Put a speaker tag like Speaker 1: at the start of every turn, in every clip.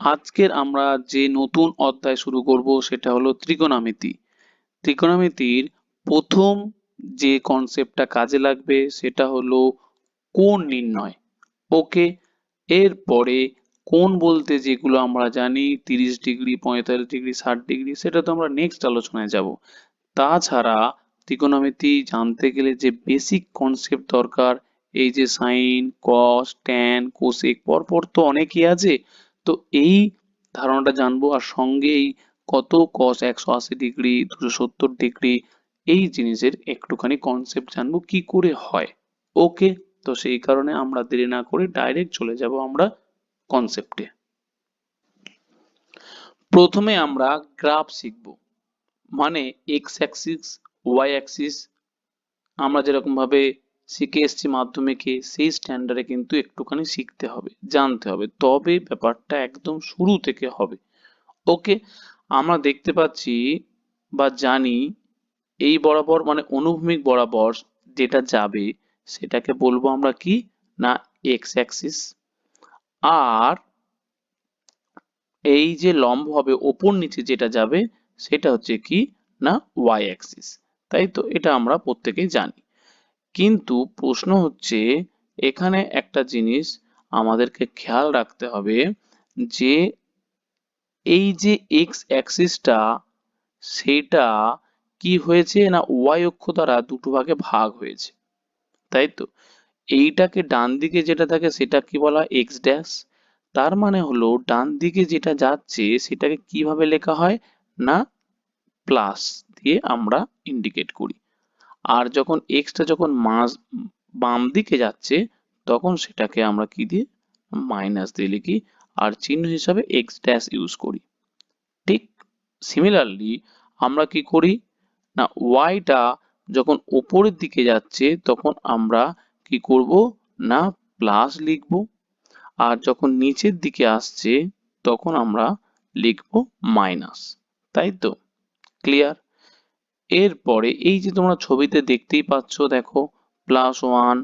Speaker 1: আজকের আমরা যে নতুন অধ্যায় শুরু করব সেটা হলো ত্রিকোণমিতি। ত্রিকোণমিতির প্রথম যে কনসেপ্টটা কাজে লাগবে সেটা হলো কোণ নির্ণয়। ওকে, এরপরে কোণ বলতে যেগুলো আমরা জানি 30 ডিগ্রি, 45 ডিগ্রি, 60 ডিগ্রি, সেটা তো আমরা নেক্সট আলোচনায় যাব। তাছাড়া ত্রিকোণমিতি জানতে গেলে যে বেসিক কনসেপ্ট দরকার, এই যে সাইন, কস, ট্যান, কোসেক, পরপর তো অনেকই আছে। তো এই ধারণাটা জানবো, আর সঙ্গেই কত কস 180 ডিগ্রি, 270 ডিগ্রি, এই জিনিসের একটুখানি কনসেপ্ট জানবো কি করে হয়। ওকে, তো সেই কারণে আমরা দেরি না করে ডাইরেক্ট চলে যাব আমরা কনসেপ্টে। প্রথমে আমরা গ্রাফ শিখব, মানে এক্স অ্যাক্সিস, ওয়াই অ্যাক্সিস, আমরা যেরকম ভাবে শিখে এসেছি মাধ্যমিকে সেই স্ট্যান্ডার্ডে কিন্তু একটুখানি শিখতে হবে, জানতে হবে, তবে ব্যাপারটা একদম শুরু থেকে হবে। ওকে, আমরা দেখতে পাচ্ছি বা জানি এই বরাবর মানে অনুভূমিক বরাবর যেটা যাবে সেটাকে বলবো আমরা কি না এক্স অ্যাক্সিস। আর এই যে লম্ব হবে ওপর নিচে যেটা যাবে সেটা হচ্ছে কি না ওয়াই অ্যাক্সিস। তাই তো, এটা আমরা প্রত্যেকেই জানি। কিন্তু প্রশ্ন হচ্ছে এখানে একটা জিনিস আমাদেরকে খেয়াল রাখতে হবে যে এই যে এক্স অ্যাক্সিসটা সেটা কি হয়েছে না ওয়াই অক্ষ দ্বারা দুটো ভাগে ভাগ হয়েছে, তাই তো। এইটাকে ডান দিকে যেটা থাকে সেটা কি বলা হয় এক্স ড্যাশ। তার মানে হলো ডান দিকে যেটা যাচ্ছে সেটাকে কিভাবে লেখা হয় না প্লাস দিয়ে আমরা ইন্ডিকেট করি। আর যখন এক্সটা যখন বাম দিকে যাচ্ছে তখন সেটাকে আমরা কি দিয়ে মাইনাস দিয়ে লিখি, আর চিহ্ন হিসাবে এক্স ড্যাশ ইউজ করি। ঠিক সিমিলারলি আমরা কি করি না ওয়াইটা যখন ওপরের দিকে যাচ্ছে তখন আমরা কি করব না প্লাস লিখব, আর যখন নিচের দিকে আসছে তখন আমরা লিখব মাইনাস। তাই তো, ক্লিয়ার? এরপরে এই যে তোমরা ছবিতে দেখতেই পাচ্ছ, দেখো +1,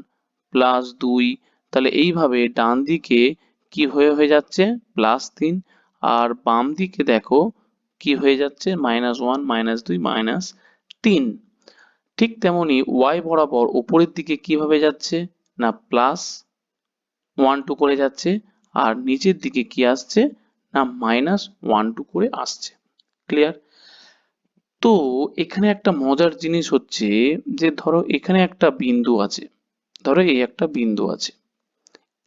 Speaker 1: +2, তাহলে এইভাবে ডান দিকে কি হয়ে যাচ্ছে +3, আর বাম দিকে দেখো কি হয়ে যাচ্ছে -1, -2, -3। ঠিক তেমনি y বরাবর উপরের দিকে কিভাবে যাচ্ছে না +1, 2 করে যাচ্ছে, আর নিচের দিকে কি আসছে না -1, 2 করে আসছে। ক্লিয়ার? তো এখানে একটা মজার জিনিস হচ্ছে যে ধরো এখানে একটা বিন্দু আছে, ধরো এই একটা বিন্দু আছে,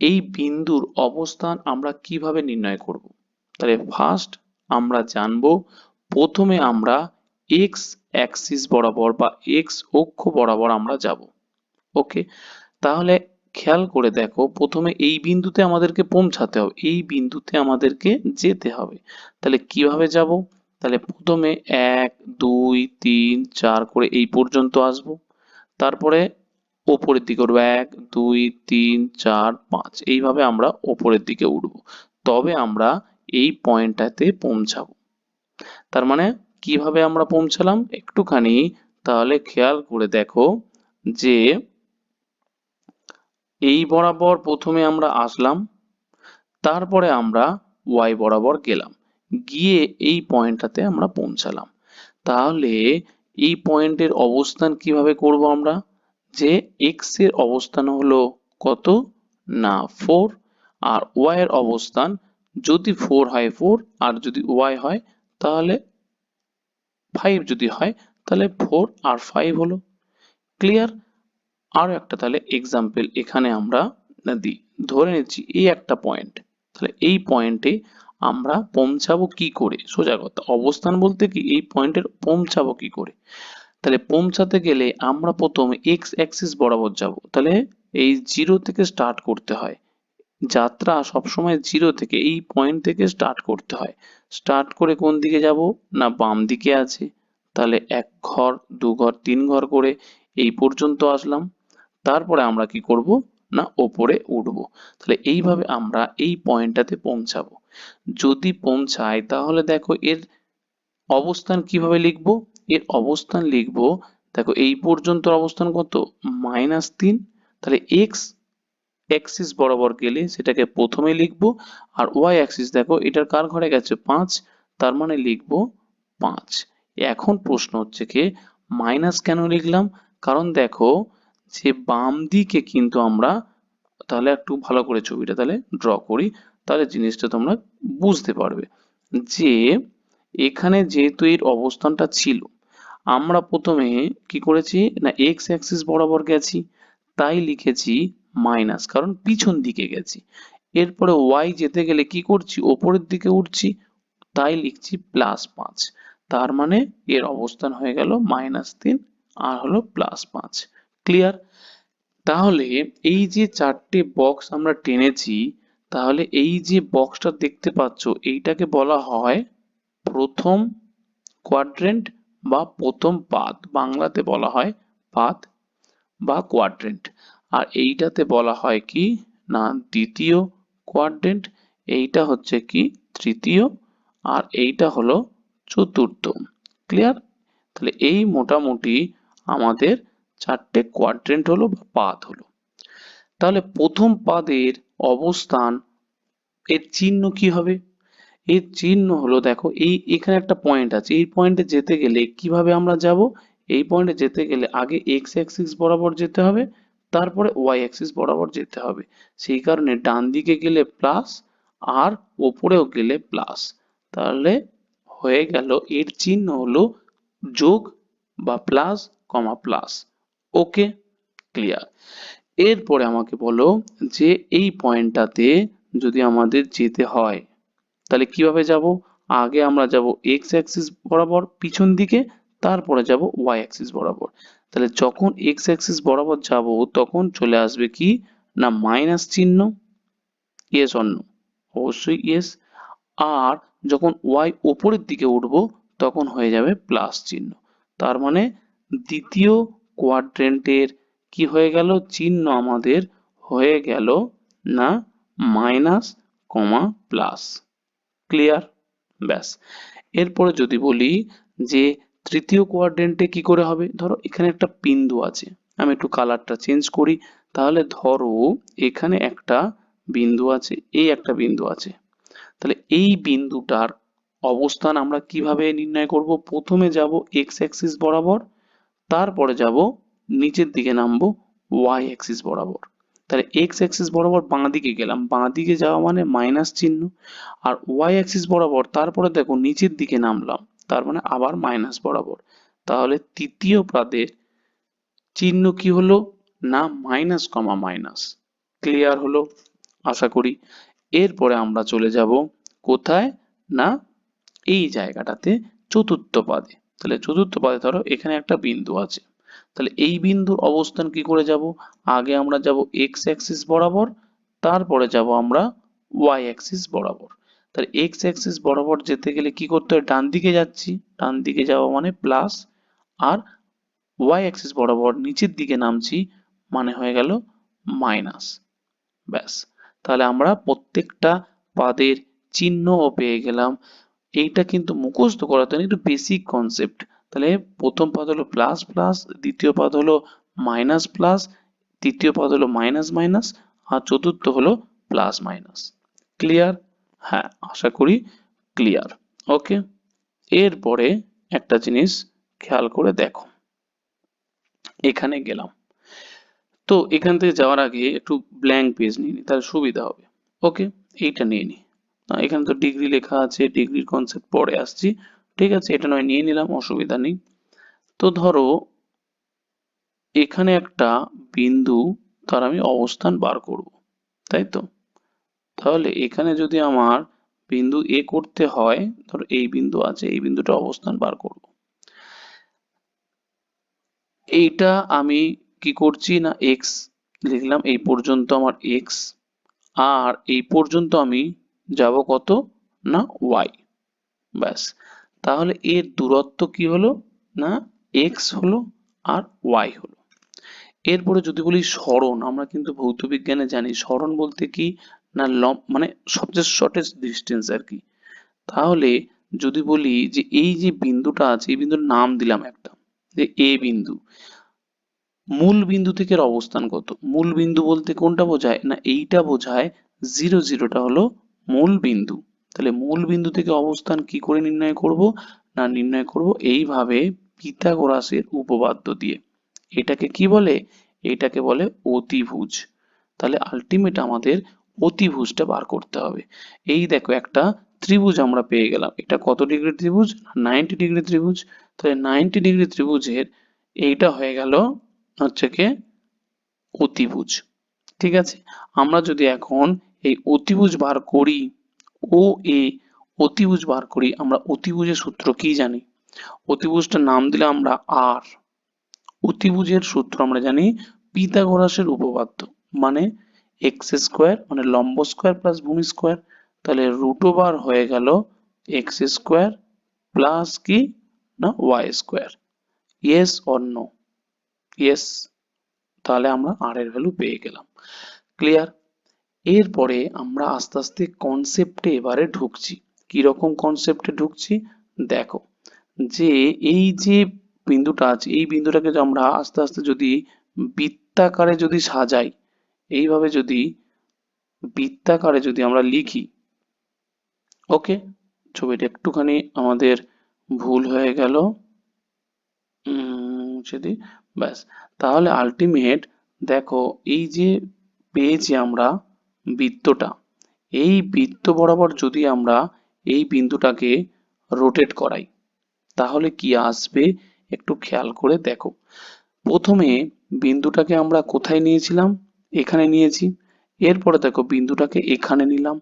Speaker 1: এই বিন্দুর অবস্থান আমরা কিভাবে নির্ণয় করব? তাহলে ফার্স্ট আমরা জানবো, প্রথমে আমরা এক্স অ্যাক্সিস বরাবর বা এক্স অক্ষ বরাবর আমরা যাব। ওকে, তাহলে খেয়াল করে দেখো প্রথমে এই বিন্দুতে আমাদেরকে পৌঁছাতে হবে, এই বিন্দুতে আমাদেরকে যেতে হবে। তাহলে কিভাবে যাব? তাহলে প্রথমে 1, 2, 3, 4 করে এই পর্যন্ত আসবো, তারপরে ওপরের দিকে উঠবো 1, 2, 3, 4, 5, এইভাবে আমরা ওপরের দিকে উঠবো, তবে আমরা এই পয়েন্টটাতে পৌঁছাবো। তার মানে কিভাবে আমরা পৌঁছালাম একটুখানি তাহলে খেয়াল করে দেখো যে এই বরাবর প্রথমে আমরা আসলাম, তারপরে আমরা y বরাবর গেলাম, গিয়ে এই পয়েন্টটাতে আমরা পৌঁছালাম। তাহলে এই পয়েন্টের অবস্থান কিভাবে করব আমরা, যে x এর অবস্থান হলো কত না 4, আর y এর অবস্থান যদি 4 হয় 4, আর যদি y হয় তাহলে 5, যদি হয় তাহলে 4 আর 5 হলো। ক্লিয়ার? আরো একটা তাহলে এক্সাম্পল এখানে আমরা দিই, ধরে নিচ্ছি এই একটা পয়েন্ট, তাহলে এই পয়েন্টে আমরা পৌঁছাবো কি করে, সোজা কথা অবস্থান বলতে কি এই পয়েন্টের পৌঁছাবো কি করে। তাহলে পৌঁছাতে গেলে আমরা প্রথমে এক্স অ্যাক্সিস বরাবর যাব, তাহলে এই জিরো থেকে স্টার্ট করতে হয়, যাত্রা সবসময় জিরো থেকে এই পয়েন্ট থেকে স্টার্ট করতে হয়। স্টার্ট করে কোন দিকে যাব না বাম দিকে আছে, তাহলে 1 ঘর 2 ঘর 3 ঘর করে এই পর্যন্ত আসলাম, তারপরে আমরা কি করব না ওপরে উঠবো। তাহলে এইভাবে আমরা এই পয়েন্টটাতে পৌঁছাবো। যদি পৌঁছাই তাহলে দেখো এর অবস্থান কিভাবে লিখবো, এর অবস্থান লিখবো, দেখো এই পর্যন্ত অবস্থান কত -3, তাহলে x অ্যাক্সিস বরাবর গেলে সেটাকে প্রথমে লিখবো, আর ওয়াই অ্যাক্সিস দেখো এটার কার ঘরে গেছে 5, তার মানে লিখবো 5। এখন প্রশ্ন হচ্ছে কি মাইনাস কেন লিখলাম, কারণ দেখো যে বাম দিকে কিন্তু আমরা, তাহলে একটু ভালো করে ছবিটা তাহলে ড্র করি, তাহলে জিনিসটা তোমরা বুঝতে পারবে যে এখানে যেহেতু এর অবস্থানটা ছিল, আমরা প্রথমে কি করেছি না এক্স অ্যাক্সিস বরাবর গেছি, তাই লিখেছি মাইনাস, কারণ পিছন দিকে গেছি। এরপরে ওয়াই যেতে গেলে কি করছি ওপরের দিকে উঠছি, তাই লিখছি +5। তার মানে এর অবস্থান হয়ে গেল -3 আর হলো +5। ক্লিয়ার? তাহলে এই যে চারটে বক্স আমরা টেনেছি, তাহলে এই যে বক্সটা দেখতে পাচ্ছ এইটাকে বলা হয় প্রথম কোয়াড্রেন্ট বা প্রথম পাদ, বাংলাতে বলা হয় পাদ বা কোয়াড্রেন্ট। আর এইটাতে বলা হয় কি না দ্বিতীয় কোয়াড্রেন্ট, এইটা হচ্ছে কি তৃতীয়, আর এইটা হলো চতুর্থ। ক্লিয়ার? তাহলে এই মোটামুটি আমাদের চারটে কোয়াড্রেন্ট হলো বা পাদ হলো। তাহলে প্রথম পাদের অবস্থান, এর চিহ্ন কি হবে? এর চিহ্ন হলো দেখো এই এখানে একটা পয়েন্ট আছে, এই পয়েন্টে যেতে গেলে কিভাবে আমরা যাব, এই পয়েন্টে যেতে গেলে আগে এক্স অ্যাক্সিস বরাবর যেতে হবে, তারপরে ওয়াই অ্যাক্সিস বরাবর যেতে হবে। সেই কারণে ডান দিকে গেলে প্লাস আর ওপরেও গেলে প্লাস, তাহলে হয়ে গেল এর চিহ্ন হলো যোগ বা প্লাস কমা প্লাস। ওকে, ক্লিয়ার? এরপরে আমাকে বলো যে এই পয়েন্টটাতে যদি আমাদের যেতে হয় তাহলে কিভাবে যাব? আগে আমরা যাব এক্স অ্যাক্সিস বরাবর পিছন দিকে, তারপরে যাব ওয়াই অ্যাক্সিস বরাবর। তাহলে যখন এক্স অ্যাক্সিস বরাবর যাব তখন চলে আসবে কি না মাইনাস চিহ্ন, ইয়েস অর নো? অবশ্যই ইয়েস। আর যখন ওয়াই ওপরের দিকে উঠবো তখন হয়ে যাবে প্লাস চিহ্ন। তার মানে দ্বিতীয় কোয়াড্রেন্টের কি হয়ে গেল চিহ্ন আমাদের হয়ে গেল না মাইনাস কমা প্লাস। ক্লিয়ার? ব্যাস। এরপরে যদি বলি যে তৃতীয় কোয়াড্রেন্টে কি করে হবে, ধরো এখানে একটা বিন্দু আছে, আমি একটু কালারটা চেঞ্জ করি, তাহলে ধরো এখানে একটা বিন্দু আছে, এই একটা বিন্দু আছে, তাহলে এই বিন্দুটার অবস্থান আমরা কিভাবে নির্ণয় করব? প্রথমে যাব এক্স অ্যাক্সিস বরাবর, তারপরে যাব নিচের দিকে নামবো ওয়াই অ্যাক্সিস বরাবর। তাহলে এক্স অ্যাক্সিস বরাবর বাঁ দিকে গেলাম, বাঁ দিকে যাওয়া মানে মাইনাস চিহ্ন, আর ওয়াই অ্যাক্সিস বরাবর তারপরে দেখো নিচের দিকে নামলাম, তার মানে আবার মাইনাস বরাবর। তাহলে তৃতীয় পাদের চিহ্ন কি হলো না মাইনাস কমা মাইনাস। ক্লিয়ার হলো আশা করি? এরপরে আমরা চলে যাব কোথায় না এই জায়গাটাতে চতুর্থ পাদে। তাহলে চতুর্থ পাদে ধরো এখানে একটা বিন্দু আছে, তাহলে এই বিন্দুর অবস্থান কি করে যাব? আগে আমরা যাব এক্স অ্যাক্সিস বরাবর, তারপরে যাব আমরা ওয়াই অ্যাক্সিস বরাবর। তাহলে এক্স অ্যাক্সিস বরাবর যেতে গেলে কি করতে হয়? ডান দিকে যাচ্ছি, ডান দিকে যাওয়া মানে প্লাস, আর ওয়াই অ্যাক্সিস বরাবর নিচের দিকে নামছি মানে হয়ে গেল মাইনাস। ব্যাস। তাহলে আমরা প্রত্যেকটা পাদের চিহ্নও পেয়ে গেলাম। এইটা কিন্তু মুখস্থ করাতে নেই, একটু বেসিক কনসেপ্ট। তাহলে প্রথম পদ হলো প্লাস প্লাস, দ্বিতীয় পদ হলো মাইনাস প্লাস, তৃতীয় পদ হলো মাইনাস মাইনাস, আর চতুর্থ হলো প্লাস মাইনাস। ক্লিয়ার? হ্যাঁ, আশা করি ক্লিয়ার। ওকে, এরপরে একটা জিনিস খেয়াল করে দেখো, এখানে গেলাম, তো এখান থেকে যাওয়ার আগে একটু ব্ল্যাঙ্ক পেজ নিয়ে নিই তাহলে সুবিধা হবে। ওকে, এইটা নিয়ে নিই। এখানে তো ডিগ্রি লেখা আছে, ডিগ্রির কনসেপ্ট পরে আসছি, ঠিক আছে, এটা নয় নিয়ে নিলাম, অসুবিধা নেই। তো ধরো এখানে একটা বিন্দু, তার আমি অবস্থান বার করব, তাই তো? তাহলে এখানে যদি আমার বিন্দু এ করতে হয়, ধরো এই বিন্দু আছে, এই বিন্দুটা অবস্থান বার করব। এইটা আমি কি করছি না এক্স লিখলাম, এই পর্যন্ত আমার এক্স, আর এই পর্যন্ত আমি যাব কত না ওয়াই। ব্যাস। তাহলে এর দূরত্ব কি হলো না এক্স হলো আর ওয়াই হলো। এরপরে যদি বলি সরণ, আমরা কিন্তু ভৌত বিজ্ঞানে জানি সরণ বলতে কি না মানে সবচেয়ে শর্টেস্ট ডিস্টেন্স আর কি। তাহলে যদি বলি যে এই যে বিন্দুটা আছে, এই বিন্দুর নাম দিলাম একটা যে এ বিন্দু, মূল বিন্দু থেকে এর অবস্থান কত? মূল বিন্দু বলতে কোনটা বোঝায়? না এইটা বোঝায়, 0 টা হলো মূল বিন্দু। তাহলে মূল বিন্দু থেকে অবস্থান কি করে নির্ণয় করব? না নির্ণয় করব এইভাবে, পিথাগোরাসের উপপাদ্য দিয়ে। এটাকে কি বলে? এটাকে বলে অতিভুজ। তাহলে আলটিমেট আমাদের অতিভুজটা বার করতে হবে। এই দেখো একটা ত্রিভুজ আমরা পেয়ে গেলাম। এটা কত ডিগ্রি ত্রিভুজ? 90 ডিগ্রি ত্রিভুজ। তাহলে 90 ডিগ্রি ত্রিভুজের এইটা হয়ে গেল হচ্ছে কি অতিভুজ। ঠিক আছে, আমরা যদি এখন এই অতিভুজ বার করি, ও এ অতিভুজ বার করি, আমরা অতিভুজের সূত্র কি জানি? অতিভুজটার নাম দিলে আমরা আর। অতিভুজের সূত্র আমরা জানি পিথাগোরাসের উপপাদ্য, মানে এক্স স্কোয়ার মানে লম্ব স্কোয়ার প্লাস ভূমি স্কোয়ার। তাহলে রুট ওভার হয়ে গেল এক্স স্কোয়ার প্লাস কি না y square. Yes or no? Yes. তাহলে আমরা আর এর ভ্যালু পেয়ে গেলাম। ক্লিয়ার? এরপরে আমরা আস্তে আস্তে কনসেপ্টে এবারে ঢুকছি। কিরকম কনসেপ্টে ঢুকছি দেখো, যে এই যে বিন্দুটা আছে, এই বিন্দুটাকে যে আমরা আস্তে আস্তে যদি বৃত্তাকারে যদি সাজাই, এইভাবে যদি বৃত্তাকারে যদি আমরা লিখি, ওকে, ছবিটা একটুখানি আমাদের ভুল হয়ে গেল, যদি ব্যাস, তাহলে আলটিমেট দেখো এই যে পেয়েছি আমরা বৃত্তটা, এই বৃত্ত বরাবর যদি আমরা এই বিন্দুটাকে রোটেট করাই, তাহলে কি আসবে একটু খেয়াল করে দেখো। প্রথমে বিন্দুটাকে আমরা কোথায় নিয়েছিলাম? এখানে নিয়েছি। এরপরে দেখো বিন্দুটাকে এখানে নিলাম,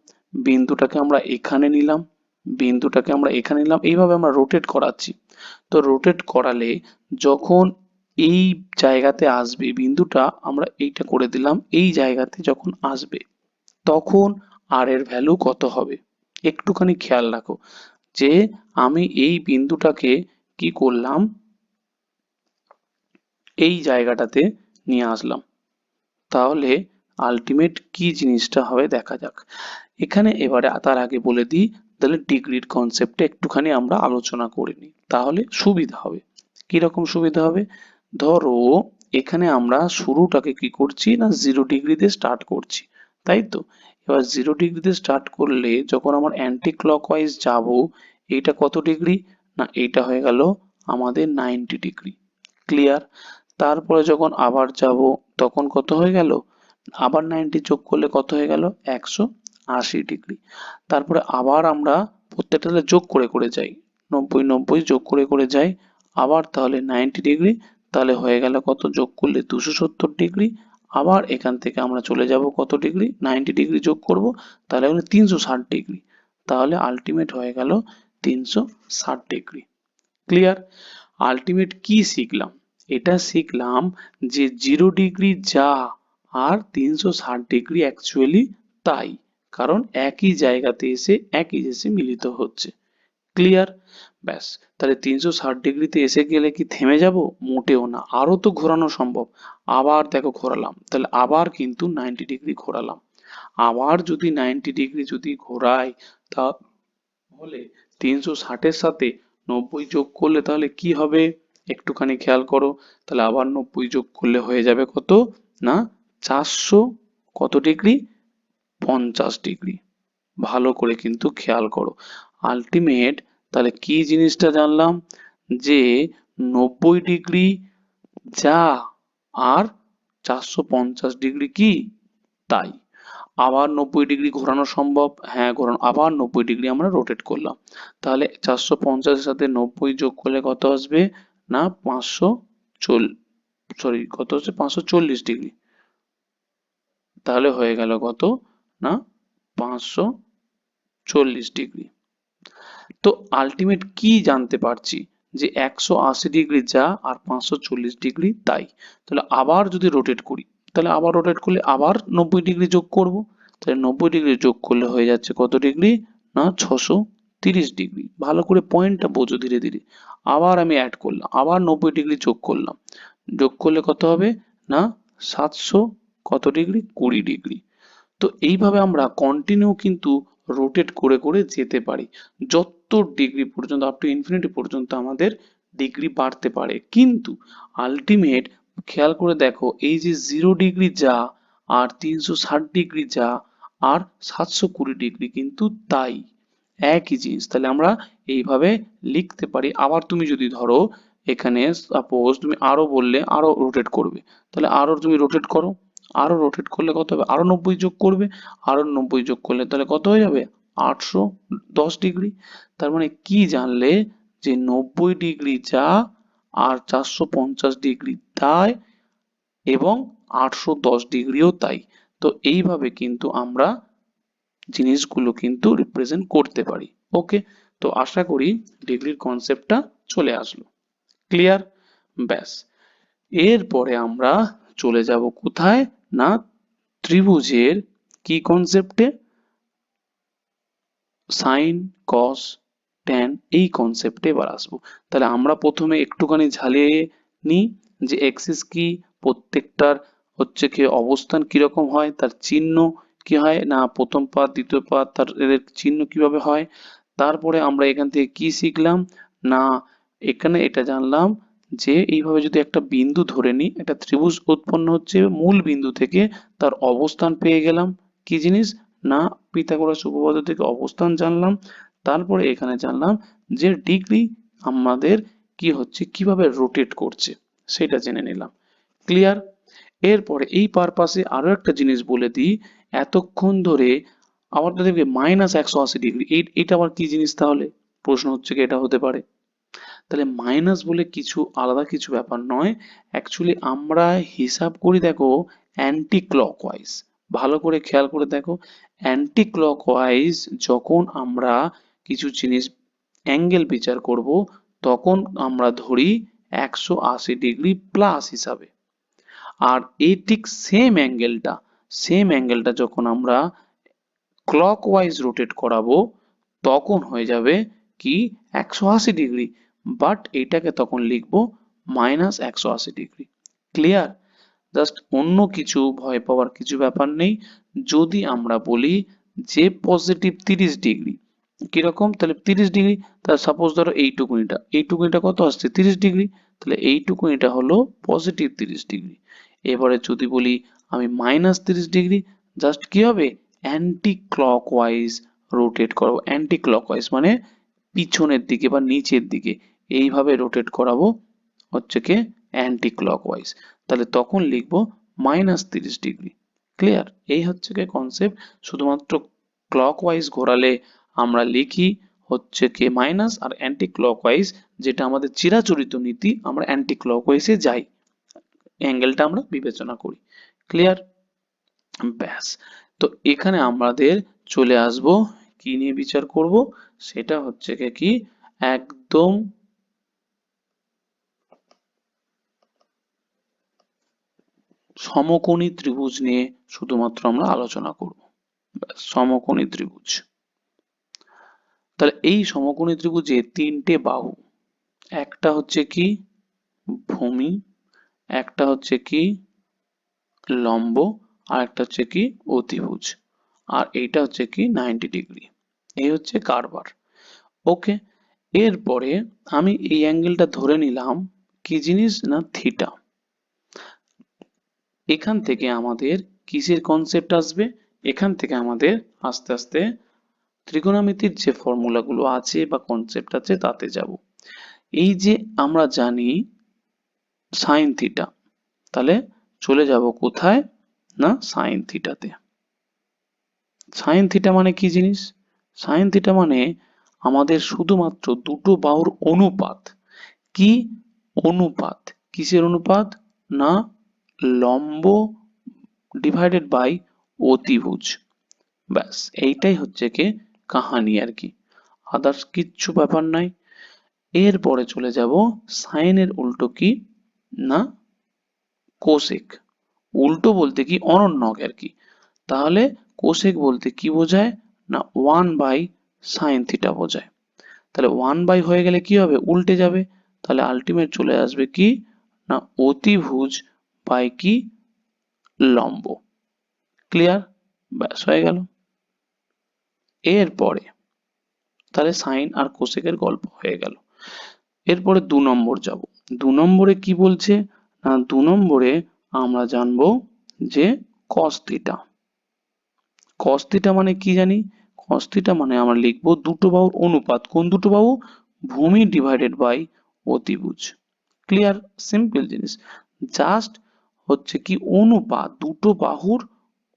Speaker 1: বিন্দুটাকে আমরা এখানে নিলাম, বিন্দুটাকে আমরা এখানে নিলাম, এইভাবে আমরা রোটেট করাচ্ছি। তো রোটেট করালে যখন এই জায়গাতে আসবে বিন্দুটা, আমরা এইটা করে দিলাম, এই জায়গাতে যখন আসবে তখন আর এর ভ্যালু কত হবে? একটুখানি খেয়াল রাখো, যে আমি এই বিন্দুটাকে কি করলাম, এই জায়গাটাতে নিয়ে আসলাম, তাহলে আলটিমেট কি জিনিসটা হবে দেখা যাক। এখানে এবারে তার আগে বলে দিই, তাহলে ডিগ্রির কনসেপ্টে একটুখানি আমরা আলোচনা করে নিই, তাহলে সুবিধা হবে। কিরকম সুবিধা হবে? ধরো এখানে আমরা শুরুটাকে কি করছি না 0 ডিগ্রি দিয়ে স্টার্ট করছি, তাই তো? এবার 0 ডিগ্রি দিয়ে স্টার্ট করলে যখন আমার অ্যান্টি ক্লকওয়াইজ যাব, এইটা কত ডিগ্রি? না এইটা হয়ে গেল আমাদের 90 ডিগ্রি। ক্লিয়ার? তারপরে যখন আবার যাব তখন কত হয়ে গেল? আবার 90 যোগ করলে কত হয়ে গেল? 180 ডিগ্রি। তারপরে আবার আমরা প্রত্যেকটাতে যোগ করে করে যাই, 90 90 যোগ করে করে যাই, আবার তাহলে 90 ডিগ্রি, তাহলে হয়ে গেল কত? যোগ করলে 270 ডিগ্রি। আবার এখান থেকে আমরা চলে যাব কত ডিগ্রি? 90 ডিগ্রি যোগ করব, তাহলে হলো 360 ডিগ্রি। তাহলে আলটিমেট হয়ে গেল 360 ডিগ্রি। ক্লিয়ার? আলটিমেট কি শিখলাম? এটা শিখলাম যে 0 ডিগ্রি যা আর 360 ডিগ্রি অ্যাকচুয়ালি তাই, কারণ একই জায়গাতে এসে একই এসে মিলিত হচ্ছে। ক্লিয়ার? ব্যাস, তাহলে 360 ডিগ্রিতে এসে গেলে কি থেমে যাব? মোটেও না, আরো তো ঘোরানো সম্ভব। আবার দেখো ঘোরালাম, তাহলে আবার কিন্তু 90 ডিগ্রি ঘোরালাম। আবার যদি 90 ডিগ্রি যদি ঘোরাই, তাহলে 360-এর সাথে 90 যোগ করলে তাহলে কি হবে? একটুখানি খেয়াল করো, তাহলে আবার 90 যোগ করলে হয়ে যাবে কত? না 400 কত ডিগ্রি? 50 ডিগ্রি। ভালো করে কিন্তু খেয়াল করো। আলটিমেট তাহলে কি জিনিসটা জানলাম, যে 90 ডিগ্রি যা আর 450 ডিগ্রি কি তাই। আবার 90 ডিগ্রি ঘোরানো সম্ভব, হ্যাঁ ঘোরানো, আবার 90 ডিগ্রি আমরা রোটেট করলাম, তাহলে 450-এর সাথে 90 যোগ করলে কত আসবে? না 540 ডিগ্রি। তাহলে হয়ে গেল কত? না 540 ডিগ্রি। তো আলটিমেট কি জানতে পারছি? যে 180 ডিগ্রি যা আর 540 ডিগ্রি তাই। তাহলে আবার যদি রোটেট করি, তাহলে আবার রোটেট করলে আবার 90 ডিগ্রি যোগ করব, তাহলে 90 ডিগ্রি যোগ করলে হয়ে যাচ্ছে কত ডিগ্রি? না 630 ডিগ্রি। ভালো করে পয়েন্টটা বোঝো ধীরে ধীরে। আবার আমি অ্যাড করলাম, আবার 90 ডিগ্রি যোগ করলাম, যোগ করলে কত হবে? না 700 কত ডিগ্রি? 20 ডিগ্রি। তো এইভাবে আমরা কন্টিনিউ কিন্তু রোটেট করে করে যেতে পারি, যত ডিগ্রি পর্যন্ত, আপ টু ইনফিনিটি পর্যন্ত আমাদের ডিগ্রি বাড়তে পারে, কিন্তু আলটিমেট খেয়াল করে দেখো এই যে 0 ডিগ্রি যা আর 360 ডিগ্রি যা আর 720 ডিগ্রি কিন্তু তাই, একই জিনিস। তাহলে আমরা এইভাবে লিখতে পারি। আবার তুমি যদি ধরো এখানে সাপোজ তুমি আরো বললে আরো রোটেট করবে, তাহলে আরো তুমি রোটেট করো, আরো রোটেট করলে কত হবে, আরো 90 যোগ করবে, আরো 90 যোগ করলে তাহলে কত হয়ে যাবে, 810 ডিগ্রি। তার মানে কি জানলে, যে 90 ডিগ্রি যা আর 450 ডিগ্রি তাই এবং 810 ডিগ্রিও তাই। তো এইভাবে কিন্তু আমরা জিনিসগুলো কিন্তু রিপ্রেজেন্ট করতে পারি। ওকে, তো আশা করি ডিগ্রির কনসেপ্টটা চলে আসলো। ক্লিয়ার? ব্যাস, এরপরে আমরা চলে যাব কোথায় না, ত্রিভুজের কি কনসেপ্টে, সাইন কস ট্যান এই কনসেপ্টে এবার আসবো। তাহলে আমরা প্রথমে একটুখানি ঝালিয়ে নিই যে এক্সিস কি, প্রত্যেকটার হচ্ছে কি অবস্থান কিরকম হয়, তার চিহ্ন কি হয় না, প্রথম পাদ দ্বিতীয় পাদ তার এদের চিহ্ন কিভাবে হয়। তারপরে আমরা এখান থেকে কি শিখলাম না, এখানে এটা জানলাম যে এইভাবে যদি একটা বিন্দু ধরে নিই, একটা ত্রিভুজ উৎপন্ন হচ্ছে মূল বিন্দু থেকে, তার অবস্থান পেয়ে গেলাম। কি জিনিস না, পিথাগোরাস উপপাদ্য থেকে অবস্থান জানলাম। তারপরে এখানে জানলাম যে ডিগ্রি আমাদের কি হচ্ছে, কিভাবে রোটেট করছে সেটা জেনে নিলাম। ক্লিয়ার? এরপরে এই পারপাসে আরো একটা জিনিস বলে দিই, এতক্ষণ ধরে আবার দেখবে -180 ডিগ্রি, এটা আবার কি জিনিস তাহলে, প্রশ্ন হচ্ছে কি এটা হতে পারে। তাহলে মাইনাস বলে কিছু আলাদা কিছু ব্যাপার নয়, অ্যাকচুয়ালি আমরা হিসাব করি দেখো অ্যান্টি ক্লকওয়াইজ। ভালো করে খেয়াল করে দেখো, অ্যান্টি ক্লকওয়াইজ যখন আমরা কিছু জিনিস অ্যাঙ্গেল বিচার করব, তখন আমরা ধরি 180 ডিগ্রি প্লাস হিসাবে। আর এই ঠিক সেম অ্যাঙ্গেলটা যখন আমরা ক্লকওয়াইজ রোটেট করাবো, তখন হয়ে যাবে কি 180 ডিগ্রি, বাট এটাকে তখন লিখবো -180 ডিগ্রি। ক্লিয়ার? জাস্ট অন্য কিছু ভয় পাওয়ার কিছু ব্যাপার নেই। যদি আমরা বলি যে পজিটিভ 30 ডিগ্রি, কিরকম, তাহলে 30 ডিগ্রি, তাহলে সাপোজ ধরো এইটুকুনিটা কত আসছে 30 ডিগ্রি, তাহলে এইটুকুনিটা হলো পজিটিভ 30 ডিগ্রি। এবারে যদি বলি আমি -30 ডিগ্রি, জাস্ট কি হবে, অ্যান্টি ক্লকওয়াইজ রোটেট করাবো। অ্যান্টি ক্লকওয়াইজ মানে পিছনের দিকে বা নিচের দিকে এইভাবে রোটেট করাবো, হচ্ছে কি অ্যান্টি ক্লকওয়াইজ। তাহলে তখন লিখবো -30 ডিগ্রি। ক্লিয়ার? এই হচ্ছে কি কনসেপ্ট। শুধুমাত্র ক্লকওয়াইজ ঘোরালে আমরা লিখি হচ্ছে কি মাইনাস, আর অ্যান্টি ক্লকওয়াইজ যেটা আমাদের চিরাচরিত নীতি, আমরা অ্যান্টি ক্লকওয়াইজে যাই, অ্যাঙ্গেলটা আমরা বিবেচনা করি। ক্লিয়ার? ব্যাস, তো এখানে আমাদের চলে আসব কি নিয়ে বিচার করব, সেটা হচ্ছে কি একদম সমকোণী ত্রিভুজ নিয়ে শুধুমাত্র আমরা আলোচনা করব। ব্যাস, সমকোণী ত্রিভুজ। তাহলে এই সমকোণী ত্রিভুজে তিনটে বাহু, একটা হচ্ছে কি ভূমি, একটা হচ্ছে কি লম্ব, আর একটা হচ্ছে কি অতিভুজ, আর এইটা হচ্ছে কি 90 ডিগ্রি। এই হচ্ছে কারবার। ওকে, এরপরে আমি এই অ্যাঙ্গেলটা ধরে নিলাম কি জিনিস না থিটা। এখান থেকে আমাদের কিসের কনসেপ্ট আসবে, এখান থেকে আমাদের আস্তে আস্তে ত্রিকোণমিতির যে ফর্মুলাগুলো আছে বা কনসেপ্ট আছে তাতে যাব। এই যে আমরা জানি সাইন থিটা, তাহলে চলে যাব কোথায় না সাইন থিটাতে। সাইন থিটা মানে কি জিনিস, সাইন থিটা মানে আমাদের শুধুমাত্র দুটো বাহুর অনুপাত। কি অনুপাত, কিসের অনুপাত না লম্ব ডিভাইডেড বাই অতিভুজ। ব্যাস, এইটাই হচ্ছে কি কাহানি আর কি, আদার্স কিচ্ছু ব্যাপার নাই। এরপরে চলে যাব সাইনের উল্টো কি না কোসেক। উল্টো বলতে কি অনন্যক আর কি। তাহলে কোসেক বলতে কি বোঝায় না 1/sin থিটা বোঝায়। তাহলে 1 হয়ে গেলে কি হবে, উল্টে যাবে, তাহলে আলটিমেট চলে আসবে কি না অতিভুজ বাই কি লম্ব। ক্লিয়ার? ব্যাস হয়ে গেল। এরপরে তাহলে সাইন আর কোসেকের গল্প হয়ে গেল। এরপরে 2 নম্বর যাব। 2 নম্বরে কি বলছে না 2 নম্বরে আমরা জানবো যে cos থিটা। cos থিটা মানে কি জানি? cos থিটা মানে আমরা লিখবো দুটো বাহুর অনুপাত। কোন দুটো বাহু? ভূমি ডিভাইডেড বাই অতিভুজ। ক্লিয়ার? সিম্পল জিনিস। জাস্ট হচ্ছে কি অনুপাত, দুটো বাহুর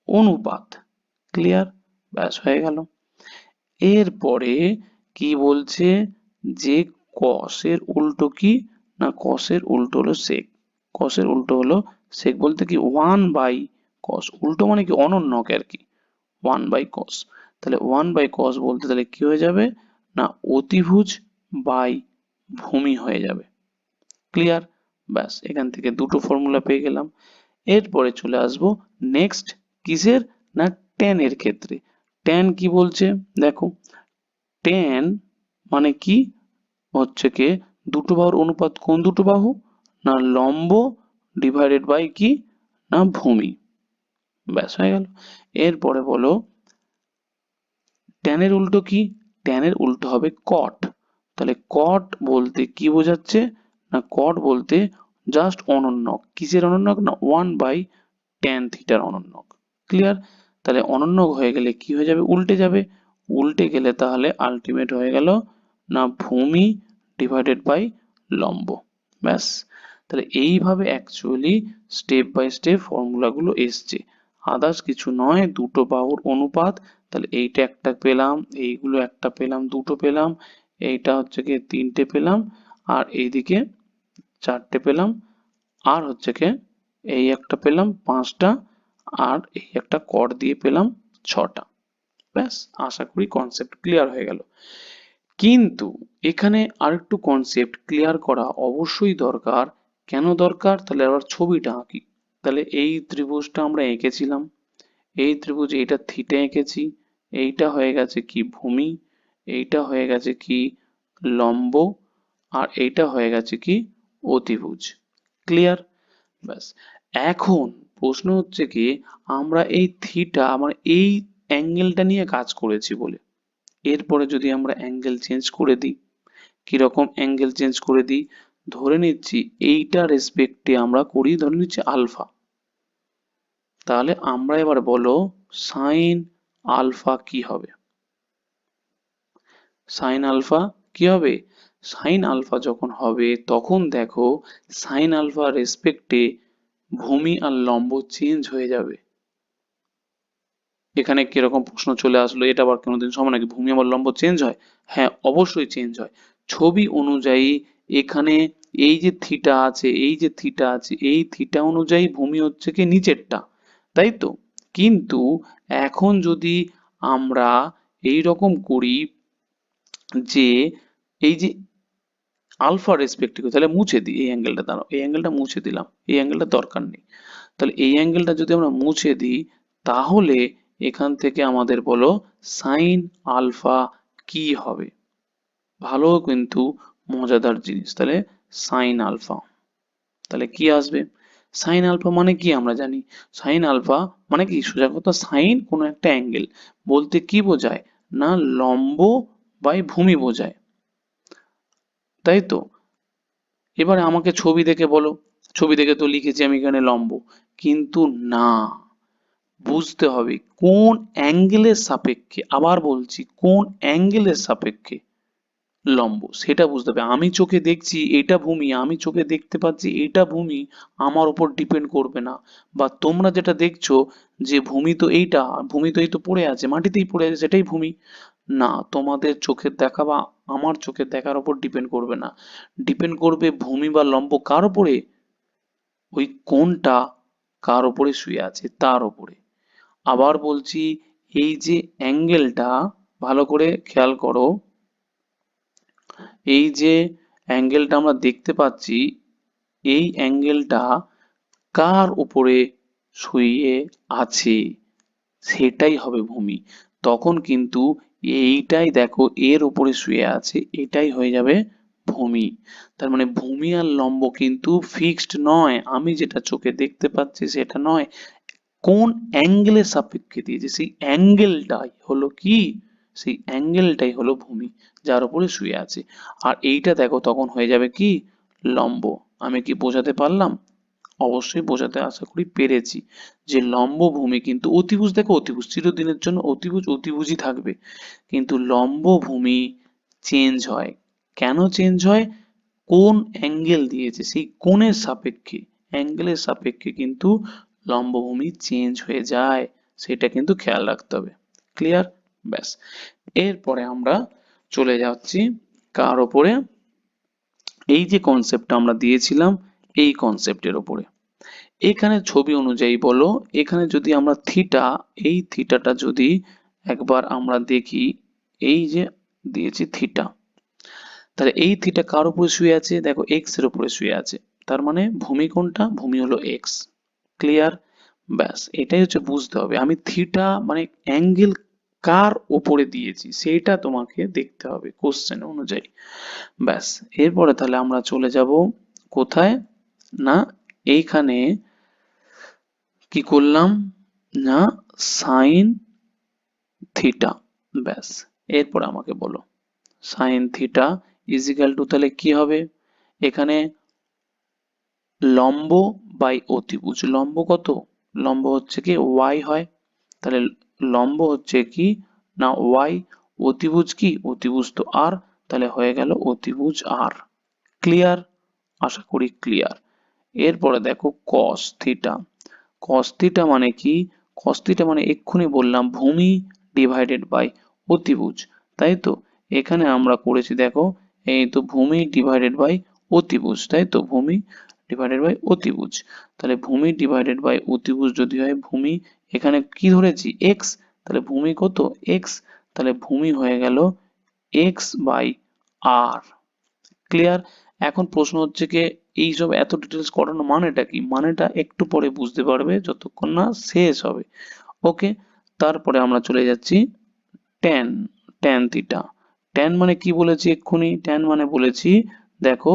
Speaker 1: অনুপাত। ক্লিয়ার? ব্যাস হয়ে গেল। এরপরে কি বলছে যে cos এর উল্টো কি? না cos এর উল্টো হলো sec। cos এর উল্টো হলো sec বলতে কি 1 বাই cos, উল্টো মানে কি অনন্যক আর কি, 1 বাই cos। তাহলে 1 বাই cos বলতে তাহলে কি হয়ে যাবে? না অতিভুজ বাই ভূমি হয়ে যাবে। ক্লিয়ার? ব্যাস এখান থেকে দুটো ফর্মুলা পেয়ে গেলাম। এরপরে চলে আসবো নেক্সট কিসের? না tan এর ক্ষেত্রে। tan কি বলছে? দেখো tan মানে কি হচ্ছে কি দুটো বাহুর অনুপাত। কোন দুটো বাহু? না লম্ব ডিভাইডেড বাই কি? না ভূমি। ব্যাস হয়ে গেল। এরপরে বলো tan এর উল্টো কি? tan এর উল্টো হবে cot। তাহলে cot বলতে কি বোঝাচ্ছে? না cot বলতে জাস্ট অনন্যক। কিসের অনন্যক? না 1 বাই tan থিটার অনন্যক। ক্লিয়ার? তাহলে অনন্যক হয়ে গেলে কি হয়ে যাবে? উল্টে যাবে। উল্টে গেলে তাহলে আলটিমেট হয়ে গেল না ভূমি ডিভাইডেড বাই লম্ব। ব্যাস। তাহলে এইভাবে actually step by step formula গুলো এসছে। আদার্স কিছু নয়, দুটো বাহুর অনুপাত। তাহলে এইটা একটা পেলাম, এইগুলো একটা পেলাম, দুটো পেলাম, এইটা হচ্ছে গিয়ে তিনটে পেলাম, আর এইদিকে চারটে পেলাম, আর হচ্ছে গিয়ে এই একটা পেলাম পাঁচটা, আর এই একটা কর দিয়ে পেলাম ছটা। ব্যাস আশা করি কনসেপ্ট ক্লিয়ার হয়ে গেল। কিন্তু এখানে আরেকটু কনসেপ্ট ক্লিয়ার করা অবশ্যই দরকার। কেন দরকার? তাহলে আবার ছবিটা আঁকি। তাহলে এই ত্রিভুজটা আমরা এঁকেছিলাম, এই ত্রিভুজে এটা থিটা এঁকেছি, এইটা হয়ে গেছে কি ভূমি, এইটা হয়ে গেছে কি লম্ব, আর এইটা হয়ে গেছে কি অতিভুজ। ক্লিয়ার? ব্যাস। এখন প্রশ্ন হচ্ছে কি আমরা এই থিটা আমার এই অ্যাঙ্গেলটা নিয়ে কাজ করেছি বলে, এরপরে যদি আমরা অ্যাঙ্গেল চেঞ্জ করে দিই, কিরকম অ্যাঙ্গেল চেঞ্জ করে দিই? ধরে নিচ্ছি এইটা রেসপেক্টে আমরা করি, ধরে নিচ্ছি আলফা। তাহলে আমরা এবার বলো সাইন আলফা কি হবে? সাইন আলফা কি হবে? সাইন আলফা যখন হবে তখন দেখো সাইন আলফা রেসপেক্টে ভূমি আর লম্ব চেঞ্জ হয়ে যাবে। এখানে কিরকম প্রশ্ন চলে আসলো, এটা আবার কোনোদিন সময় নাকি ভূমি আবার লম্ব চেঞ্জ হয়? হ্যাঁ অবশ্যই চেঞ্জ হয়। ছবি অনুযায়ী এখানে এই যে থিটা আছে, এই যে থিটা আছে, এই থিটা অনুযায়ী ভূমি হচ্ছে কি নিচেরটা, তাই তো? কিন্তু এখন যদি আমরা এই রকম করি যে এই যে আলফা রেসপেক্টিভ, তাহলে মুছে দিই এই অ্যাঙ্গেলটা, দাঁড়াও এই অ্যাঙ্গেলটা মুছে দিলাম, এই অ্যাঙ্গেলটা দরকার নেই। তাহলে এই অ্যাঙ্গেলটা যদি আমরা মুছে দিই তাহলে এখান থেকে আমাদের বলো সাইন আলফা কি হবে? ভালো কিন্তু মজাদার জিনিস। তাহলে সাইন আলফা তাহলে কি আসবে? সাইন আলফা মানে কি আমরা জানি? সাইন আলফা মানে কি সোজা কথা সাইন কোনো একটা অ্যাঙ্গেল বলতে কি বোঝায়? না লম্ব বাই ভূমি বোঝায়, তাই তো? এবারে আমাকে ছবি দেখে বলো, ছবি দেখে তো লিখেছি আমি এখানে লম্ব, কিন্তু না, বুঝতে হবে কোন অ্যাঙ্গেলের সাপেক্ষে, আবার বলছি কোন অ্যাঙ্গেলের সাপেক্ষে লম্ব সেটা বুঝতে হবে। আমি চোখে দেখছি এটা ভূমি, আমি চোখে দেখতে পাচ্ছি এটা ভূমি, আমার উপর ডিপেন্ড করবে না। বা তোমরা যেটা দেখছো যে ভূমি তো এইটা, ভূমি তো এই তো পড়ে আছে মাটিতেই পড়ে আছে সেটাই ভূমি, না তোমাদের চোখের দেখা বা আমার চোখের দেখার উপর ডিপেন্ড করবে না। ডিপেন্ড করবে ভূমি বা লম্ব কার উপরে? ওই কোণটা কার উপরে শুয়ে আছে তার উপরে। আবার বলছি এই যে অ্যাঙ্গেলটা ভালো করে খেয়াল করো, এই যে অ্যাঙ্গেলটা আমরা দেখতে পাচ্ছি, এই অ্যাঙ্গেলটা কার উপরে শুয়ে আছে সেটাই হবে ভূমি। তখন কিন্তু এইটাই দেখো এর উপরে শুয়ে আছে, এটাই হয়ে যাবে ভূমি। তার মানে ভূমি আর লম্ব কিন্তু ফিক্সড নয়, আমি যেটা চোখে দেখতে পাচ্ছি সেটা নয়, কোন অ্যাঙ্গেলের সাপেক্ষে দিয়েছে সেই অ্যাঙ্গেলটাই হলো কি? সেই অ্যাঙ্গেলটাই হলো ভূমি যার উপরে শুয়ে আছে। আর এইটা দেখো তখন হয়ে যাবে কি? লম্ব। আমি কি বোঝাতে পারলাম? অবশ্যই বোঝাতে আশা করি পেরেছি যে লম্ব ভূমি কিন্তু অতিভুজ, দেখো অতিভুজ চিরদিনের জন্য অতিভুজ অতিভুজই থাকবে, কিন্তু লম্ব ভূমি চেঞ্জ হয়। কেন চেঞ্জ হয়? কোন অ্যাঙ্গেল দিয়েছে সেই কোণের সাপেক্ষে, অ্যাঙ্গেলের সাপেক্ষে কিন্তু লম্বভূমি চেঞ্জ হয়ে যায়, সেটা কিন্তু খেয়াল রাখতে হবে। ক্লিয়ার? ব্যাস, এরপরে আমরা চলে যাচ্ছি কার ওপরে, এই যে কনসেপ্টটা আমরা দিয়েছিলাম এই কনসেপ্টের ওপরে। এখানে ছবি অনুযায়ী বলো, এখানে যদি আমরা থিটা, এই থিটাটা যদি একবার আমরা দেখি, এই যে দিয়েছি থিটা, তাহলে এই থিটা কার উপরে শুয়ে আছে? দেখো এক্স এর উপরে শুয়ে আছে, তার মানে ভূমি কোনটা? ভূমি হলো এক্স। ক্লিয়ার? ব্যাস, এটাই হচ্ছে বুঝতে হবে, আমি থিটা মানে অ্যাঙ্গেল কার উপরে দিয়েছি সেইটা তোমাকে দেখতে হবে কোশ্চেন অনুযায়ী। ব্যাস, এরপরে তাহলে আমরা চলে যাব কোথায় না, এইখানে কি করলাম না, সাইন থিটা। ব্যাস, এরপর আমাকে বলো সাইন থিটা ইজিক্যাল টু, তাহলে কি হবে এখানে? লম্ব বাই অতিভুজ। লম্ব কত? লম্ব হচ্ছে কি ওয়াই হয়, তাহলে লম্ব হচ্ছে কি না ওয়াই, অতিভুজ কি? অতিভুজ তো আর, তাহলে হয়ে গেল অতিভুজ আর। ক্লিয়ার? আশা করি ক্লিয়ার। এরপরে দেখো কস থিটা। কস থিটা মানে কি? কস থিটা মানে এক্ষুনি বললাম ভূমি ডিভাইডেড বাই অতিভুজ, তাই তো? এখানে আমরা করেছি দেখো, এই তো ভূমি ডিভাইডেড বাই অতিভুজ, তাই তো? ভূমি ডিভাইডেড বাই অতিভুজ, তাহলে ভূমি ডিভাইডেড বাই অতিভুজ যদি হয়, ভূমি এখানে কি ধরেছি? এক্স, তাহলে ভূমি কত? এক্স, তাহলে ভূমি হয়ে গেল এক্স বাই আর। ক্লিয়ার? এখন প্রশ্ন হচ্ছে কি, এইসব এত ডিটেলস করানো মানেটা কি? মানেটা একটু পরে বুঝতে পারবে যতক্ষণ না শেষ হবে। ওকে, তারপরে আমরা চলে যাচ্ছি ট্যান, ট্যান থিটা। ট্যান মানে কি বলেছি এক্ষুনি? ট্যান মানে বলেছি দেখো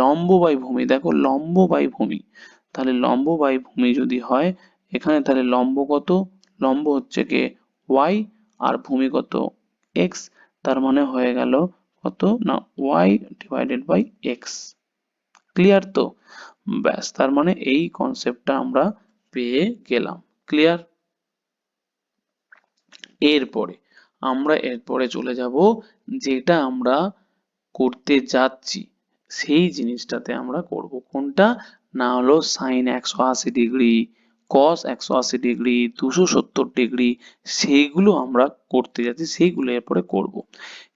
Speaker 1: লম্ব বাই ভূমি, দেখো লম্ব বাই ভূমি, তাহলে লম্ব বাই ভূমি যদি হয় এখানে, তাহলে লম্ব কত? লম্ব হচ্ছে কে ওয়াই, আর ভূমি কত? এক্স, তার মানে হয়ে গেল কত না y divided by x. Clear তো? ব্যাস, তার মানে এই কনসেপ্টটা আমরা পেয়ে গেলাম। ক্লিয়ার? এরপরে চলে যাব যেটা আমরা করতে যাচ্ছি সেই জিনিসটাতে আমরা করব কোনটা না, হলো সাইন 180 ডিগ্রি, কস 180 ডিগ্রি, 270 ডিগ্রি, সেইগুলো আমরা করতে যাচ্ছি, সেইগুলো এরপরে করব।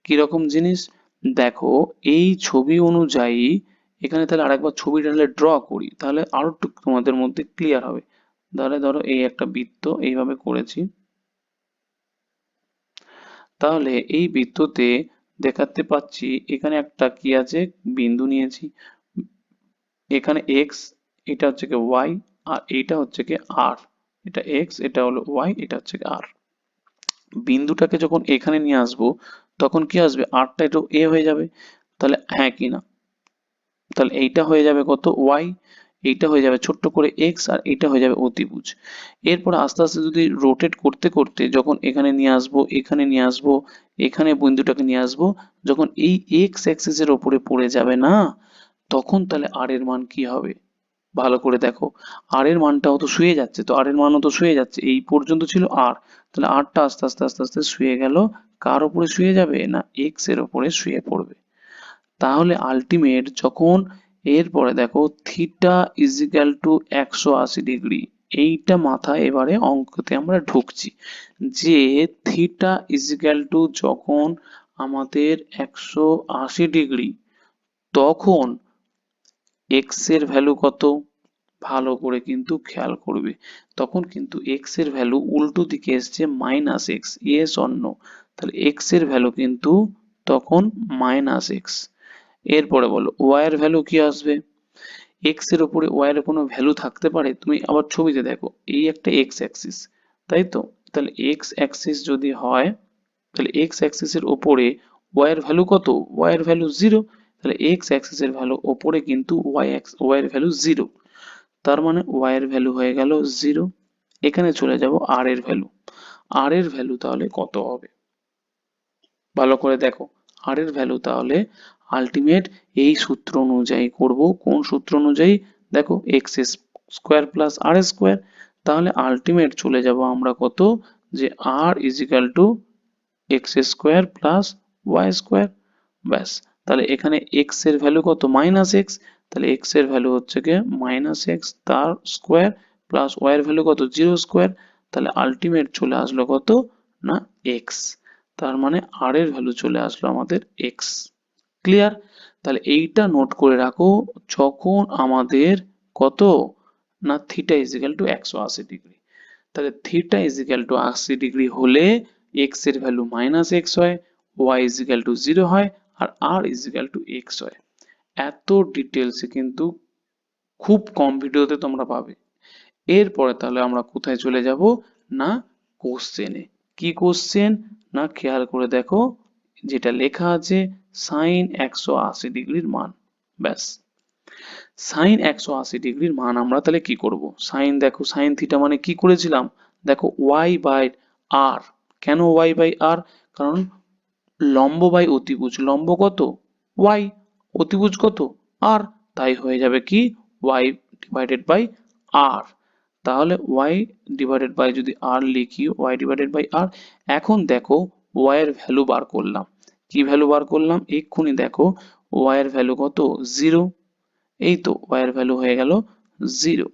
Speaker 1: কিরকম জিনিস? দেখো এই ছবি অনুযায়ী এখানে তাহলে আরেকবার ছবিটা তাহলে ড্র করি, তাহলে আরো একটু তোমাদের মধ্যে ক্লিয়ার হবে। তাহলে ধরো এই একটা বৃত্ত এইভাবে করেছি, তাহলে এই বৃত্ততে দেখাতে পাচ্ছি এখানে একটা কি আছে, বিন্দু নিয়েছি, এখানে এক্স, এটা হচ্ছে কি ওয়াই, আর এইটা হচ্ছে কি আর, এটা এক্স, এটা হলো ওয়াই, এটা হচ্ছে কি আর। বিন্দুটাকে যখন এখানে নিয়ে আসবো তখন কি আসবে? আরটা একটু এ হয়ে যাবে, তাহলে হ্যাঁ কি না? তাহলে এইটা হয়ে যাবে কত? ওয়াই, এইটা হয়ে যাবে ছোট্ট করে এক্স, আর এইটা হয়ে যাবে অতিভুজ। এরপর আস্তে আস্তে যদি রোটেট করতে করতে যখন এখানে নিয়ে আসবো, এখানে নিয়ে আসবো, এখানে বিন্দুটাকে নিয়ে আসবো, যখন এই এক্স অ্যাক্সিসের ওপরে পড়ে যাবে না, তখন তাহলে আর এর মান কি হবে? ভালো করে দেখো, আর এর মানটাও তো শুয়ে যাচ্ছে, তো আর এর মানও তো শুয়ে যাচ্ছে, এই পর্যন্ত ছিল আর, তাহলে আরটা আস্তে আস্তে আস্তে আস্তে শুয়ে গেল, কার ওপরে শুয়ে যাবে না এক্স এর ওপরে শুয়ে পড়বে। তাহলে আলটিমেট যখন, এরপরে দেখো থিটা ইজিক্যাল টু 180 ডিগ্রি, এইটা মাথায় এবারে অঙ্কতে আমরা ঢুকছি, যে থিটা ইজিক্যাল টু যখন আমাদের 180 ডিগ্রি, তখন এক্স এর ভ্যালু কত? ভালো করে কিন্তু খেয়াল করবে, তখন কিন্তু এক্স এর ভ্যালু উল্টো দিকে এসছে minus x, yes or no? তাহলে এক্স এর ভ্যালু কিন্তু তখন মাইনাস এক্স। এরপরে বলো ওয়াই এর ভ্যালু কি আসবে? এক্স এর উপরে ওয়াই এর কোনো ভ্যালু থাকতে পারে? তুমি আবার ছবিতে দেখো, এই একটা এক্স অ্যাক্সিস, তাই তো? তাহলে এক্স অ্যাক্সিস যদি হয়, তাহলে এক্স অ্যাক্সিস এর উপরে ওয়াই এর ভ্যালু কত? ওয়াই এর ভ্যালু 0, তাহলে এক্স অ্যাক্সিস এর ভ্যালু উপরে কিন্তু ওয়াই এর ভ্যালু 0, তার মানে ওয়াই এর ভ্যালু হয়ে গেল 0। এখানে চলে যাব আর এর ভ্যালু, আর এর ভ্যালু তাহলে কত হবে? ভালো করে দেখো, আর এর ভ্যালু তাহলে আলটিমেট এই সূত্র অনুযায়ী করব, কোন সূত্র অনুযায়ী? দেখো x square plus r square. তাহলে আলটিমেট চলে যাব আমরা কত, যে r is equal to x square plus y square. ব্যাস, তাহলে এখানে এক্স এর ভ্যালু কত, মাইনাস এক্স, তাহলে এক্স এর ভ্যালু হচ্ছে গিয়ে মাইনাস এক্স তার স্কোয়ার প্লাস ওয়াই এর ভ্যালু কত, জিরো স্কোয়ার। তাহলে আলটিমেট চলে আসলো কত, না এক্স। তার মানে আর এর ভ্যালু চলে আসলো আমাদের এক্স। ক্লিয়ার? তাহলে এইটা নোট করে রাখো, যখন আমাদের কত, না theta is equal to 180 degree. তাহলে theta is equal to 80 degree হলে এক্স এর ভ্যালু মাইনাস এক্স হয়, y is equal to zero হয়, আর r is equal to x হয়। এত ডিটেলসে কিন্তু খুব কম ভিডিওতে তোমরা পাবে। এরপরে তাহলে আমরা কোথায় চলে যাব, না কোশ্চেনে। কি কোশ্চেন, না খেয়াল করে দেখো, যেটা লেখা আছে সাইন 180 ডিগ্রির মান। ব্যাস, সাইন 180 ডিগ্রির মান আমরা তাহলে কি করব, সাইন দেখো, সাইন থিটা মানে কি করেছিলাম, দেখো ওয়াই বাই আর। কেন ওয়াই বাই আর, কারণ লম্ব বাই অতিভুজ, লম্ব কত ওয়াই, অতিভুজ কত আর, তাই হয়ে যাবে কি ওয়াই ডিভাইডেড বাই আর। তাহলে ওয়াই ডিভাইডেড বাই যদি আর লিখি, ওয়াই ডিভাইডেড বাই আর। এখন দেখো ওয়াই এর ভ্যালু বার করলাম, কি ভ্যালু বার করলাম এক্ষুনি দেখো, ওয়াই এর ভ্যালু কত, জিরো। এই তো ওয়াই এর ভ্যালু হয়ে গেল জিরো,